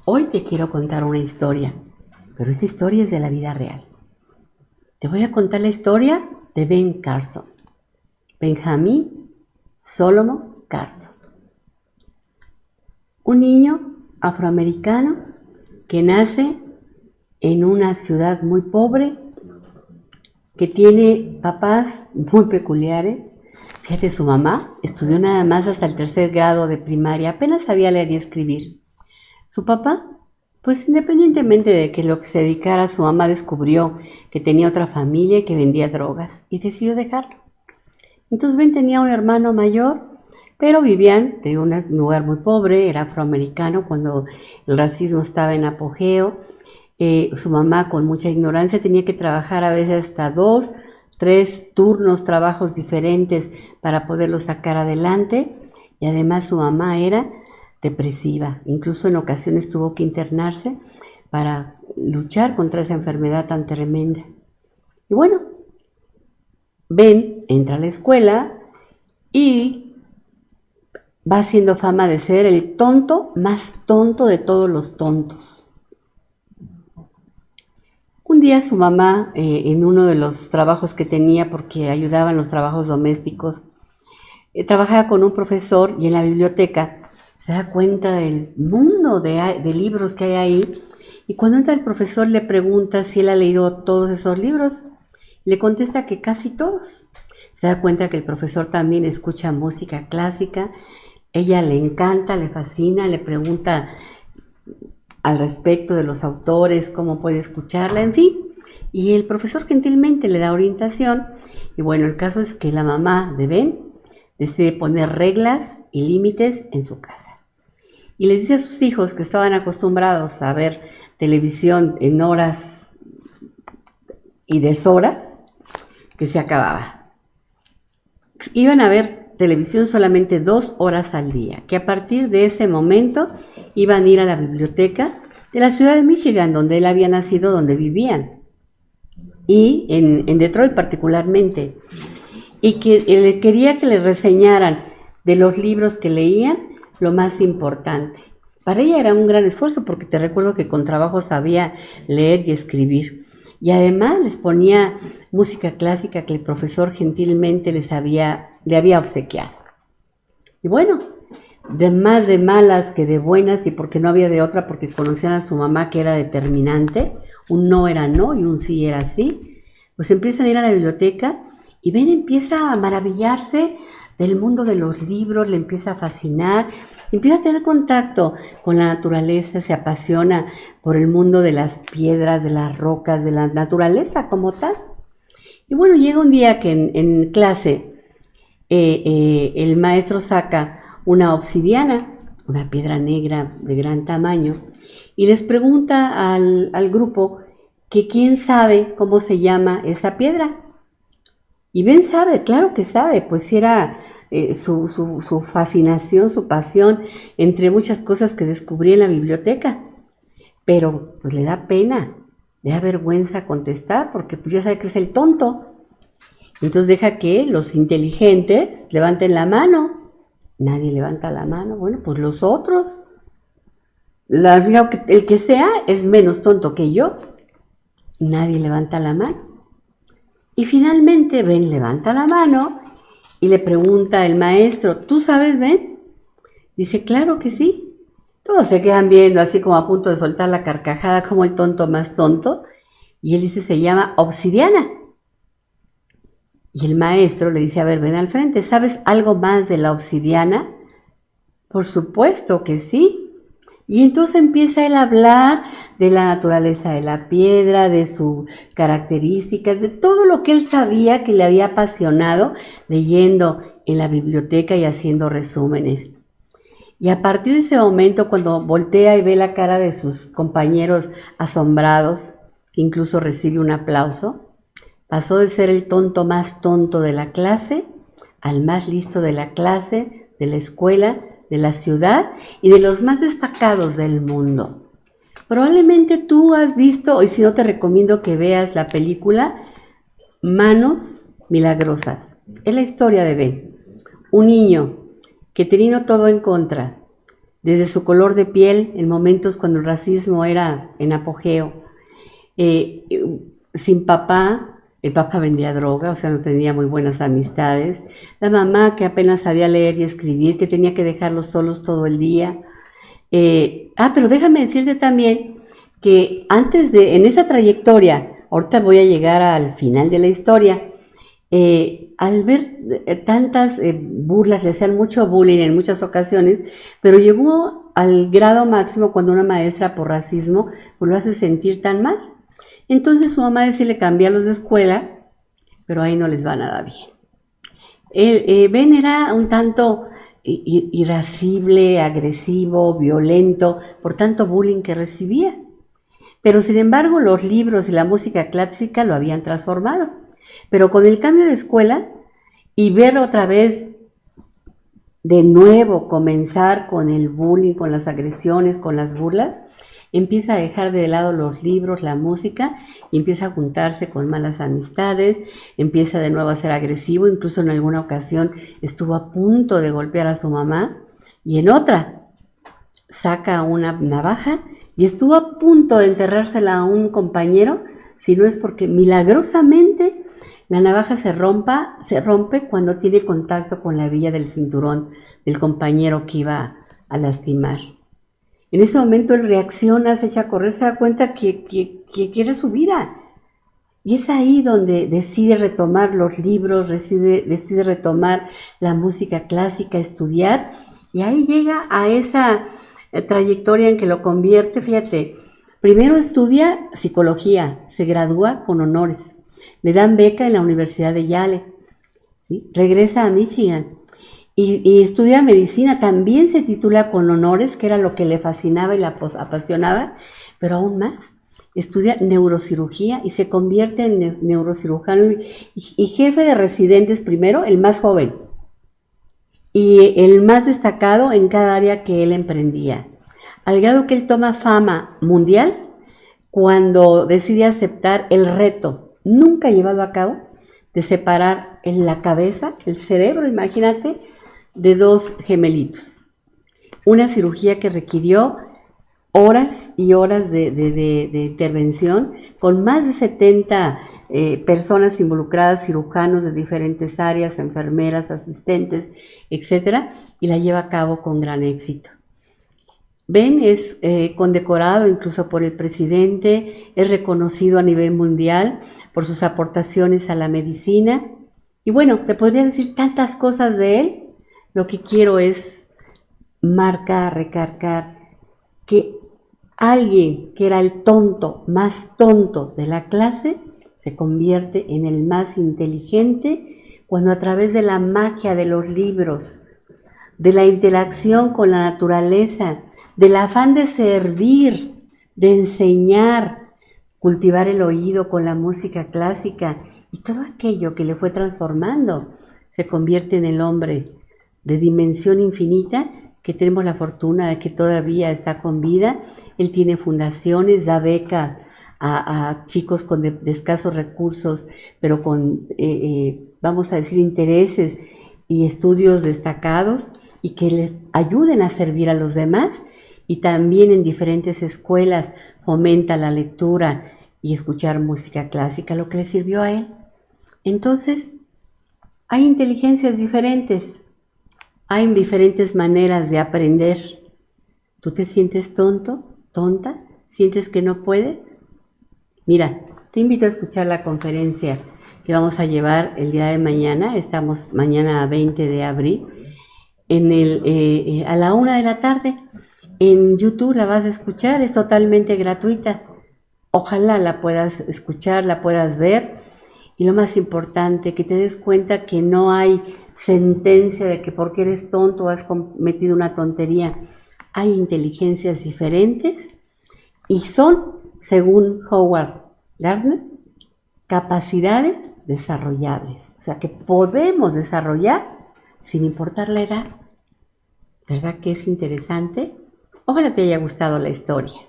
Hoy te quiero contar una historia, pero esa historia es de la vida real. Te voy a contar la historia de Ben Carson, Benjamin Solomon Carson, un niño afroamericano que nace en una ciudad muy pobre, que tiene papás muy peculiares. Fíjate, su mamá estudió nada más hasta el 3er grado de primaria, apenas sabía leer y escribir. Su papá, pues independientemente de que lo que se dedicara, su mamá descubrió que tenía otra familia y que vendía drogas y decidió dejarlo. Entonces Ben tenía un hermano mayor, pero vivían de un lugar muy pobre, era afroamericano cuando el racismo estaba en apogeo. Su mamá, con mucha ignorancia, tenía que trabajar a veces hasta 2, 3 turnos, trabajos diferentes para poderlo sacar adelante, y además su mamá era depresiva, incluso en ocasiones tuvo que internarse para luchar contra esa enfermedad tan tremenda. Y bueno, Ben entra a la escuela y va haciendo fama de ser el tonto más tonto de todos los tontos. Un día su mamá, en uno de los trabajos que tenía, porque ayudaba en los trabajos domésticos, trabajaba con un profesor y en la biblioteca se da cuenta del mundo de libros que hay ahí. Y cuando entra el profesor le pregunta si él ha leído todos esos libros, le contesta que casi todos. Se da cuenta que el profesor también escucha música clásica, ella le encanta, le fascina, le pregunta al respecto de los autores, cómo puede escucharla, en fin. Y el profesor gentilmente le da orientación. Y bueno, el caso es que la mamá de Ben decide poner reglas y límites en su casa. Y les dice a sus hijos, que estaban acostumbrados a ver televisión en horas y deshoras, que se acababa. Iban a ver televisión solamente 2 horas al día, que a partir de ese momento iban a ir a la biblioteca de la ciudad de Michigan, donde él había nacido, donde vivían, y en Detroit particularmente, y que él quería que le reseñaran de los libros que leían lo más importante. Para ella era un gran esfuerzo, porque te recuerdo que con trabajo sabía leer y escribir. Y además les ponía música clásica que el profesor gentilmente le había obsequiado. Y bueno, de más de malas que de buenas, y porque no había de otra, porque conocían a su mamá, que era determinante, un no era no y un sí era sí, pues empiezan a ir a la biblioteca y Ben empieza a maravillarse del mundo de los libros, le empieza a fascinar, empieza a tener contacto con la naturaleza, se apasiona por el mundo de las piedras, de las rocas, de la naturaleza como tal. Y bueno, llega un día que en clase el maestro saca una obsidiana, una piedra negra de gran tamaño, y les pregunta al grupo que quién sabe cómo se llama esa piedra. Y Ben sabe, claro que sabe, pues era su fascinación, su pasión, entre muchas cosas que descubrí en la biblioteca. Pero pues le da pena, le da vergüenza contestar, porque pues ya sabe que es el tonto. Entonces deja que los inteligentes levanten la mano. Nadie levanta la mano. Bueno, pues los otros. El que sea es menos tonto que yo. Nadie levanta la mano. Y finalmente Ben levanta la mano y le pregunta al maestro, ¿tú sabes, Ben? Dice, claro que sí. Todos se quedan viendo así como a punto de soltar la carcajada, como el tonto más tonto. Y él dice, se llama obsidiana. Y el maestro le dice, a ver, ven al frente, ¿sabes algo más de la obsidiana? Por supuesto que sí. Y entonces empieza él a hablar de la naturaleza de la piedra, de sus características, de todo lo que él sabía que le había apasionado leyendo en la biblioteca y haciendo resúmenes. Y a partir de ese momento, cuando voltea y ve la cara de sus compañeros asombrados, que incluso recibe un aplauso, pasó de ser el tonto más tonto de la clase al más listo de la clase, de la escuela, de la ciudad y de los más destacados del mundo. Probablemente tú has visto, y si no te recomiendo que veas la película Manos Milagrosas. Es la historia de Ben, un niño que teniendo todo en contra, desde su color de piel en momentos cuando el racismo era en apogeo, sin papá, el papá vendía droga, o sea, no tenía muy buenas amistades, la mamá que apenas sabía leer y escribir, que tenía que dejarlos solos todo el día. Pero déjame decirte también que en esa trayectoria, ahorita voy a llegar al final de la historia, al ver tantas burlas, le hacían mucho bullying en muchas ocasiones, pero llegó al grado máximo cuando una maestra por racismo pues lo hace sentir tan mal. Entonces su mamá decide cambiarlos de escuela, pero ahí no les va nada bien. Ben era un tanto irascible, agresivo, violento, por tanto bullying que recibía. Pero sin embargo los libros y la música clásica lo habían transformado. Pero con el cambio de escuela y ver otra vez de nuevo comenzar con el bullying, con las agresiones, con las burlas, empieza a dejar de lado los libros, la música, y empieza a juntarse con malas amistades, empieza de nuevo a ser agresivo, incluso en alguna ocasión estuvo a punto de golpear a su mamá, y en otra saca una navaja y estuvo a punto de enterrársela a un compañero, si no es porque milagrosamente la navaja se rompe cuando tiene contacto con la hebilla del cinturón del compañero que iba a lastimar. En ese momento él reacciona, se echa a correr, se da cuenta que quiere su vida. Y es ahí donde decide retomar los libros, decide retomar la música clásica, estudiar, y ahí llega a esa trayectoria en que lo convierte, fíjate, primero estudia psicología, se gradúa con honores, le dan beca en la Universidad de Yale, ¿sí? Regresa a Michigan y estudia medicina, también se titula con honores, que era lo que le fascinaba y le apasionaba, pero aún más, estudia neurocirugía y se convierte en neurocirujano y jefe de residentes primero, el más joven, y el más destacado en cada área que él emprendía, al grado que él toma fama mundial cuando decide aceptar el reto, nunca llevado a cabo, de separar en la cabeza, el cerebro, imagínate, de dos gemelitos. Una cirugía que requirió horas y horas de intervención, con más de 70 personas involucradas, cirujanos de diferentes áreas, enfermeras, asistentes, etcétera, y la lleva a cabo con gran éxito. Ben es condecorado incluso por el presidente, es reconocido a nivel mundial por sus aportaciones a la medicina. Y bueno, te podría decir tantas cosas de él. Lo que quiero es recargar que alguien que era el tonto, más tonto de la clase, se convierte en el más inteligente cuando a través de la magia de los libros, de la interacción con la naturaleza, del afán de servir, de enseñar, cultivar el oído con la música clásica y todo aquello que le fue transformando, se convierte en el hombre de dimensión infinita, que tenemos la fortuna de que todavía está con vida. Él tiene fundaciones, da beca a chicos de escasos recursos, pero con, vamos a decir, intereses y estudios destacados y que les ayuden a servir a los demás. Y también en diferentes escuelas fomenta la lectura y escuchar música clásica, lo que le sirvió a él. Entonces, hay inteligencias diferentes. Hay diferentes maneras de aprender. ¿Tú te sientes tonto, tonta? ¿Sientes que no puedes? Mira, te invito a escuchar la conferencia que vamos a llevar el día de mañana. Estamos mañana 20 de abril, a la 1 de la tarde. En YouTube la vas a escuchar, es totalmente gratuita. Ojalá la puedas escuchar, la puedas ver. Y lo más importante, que te des cuenta que no hay sentencia de que porque eres tonto has cometido una tontería. Hay inteligencias diferentes y son, según Howard Gardner, capacidades desarrollables. O sea que podemos desarrollar sin importar la edad. ¿Verdad que es interesante? Ojalá te haya gustado la historia.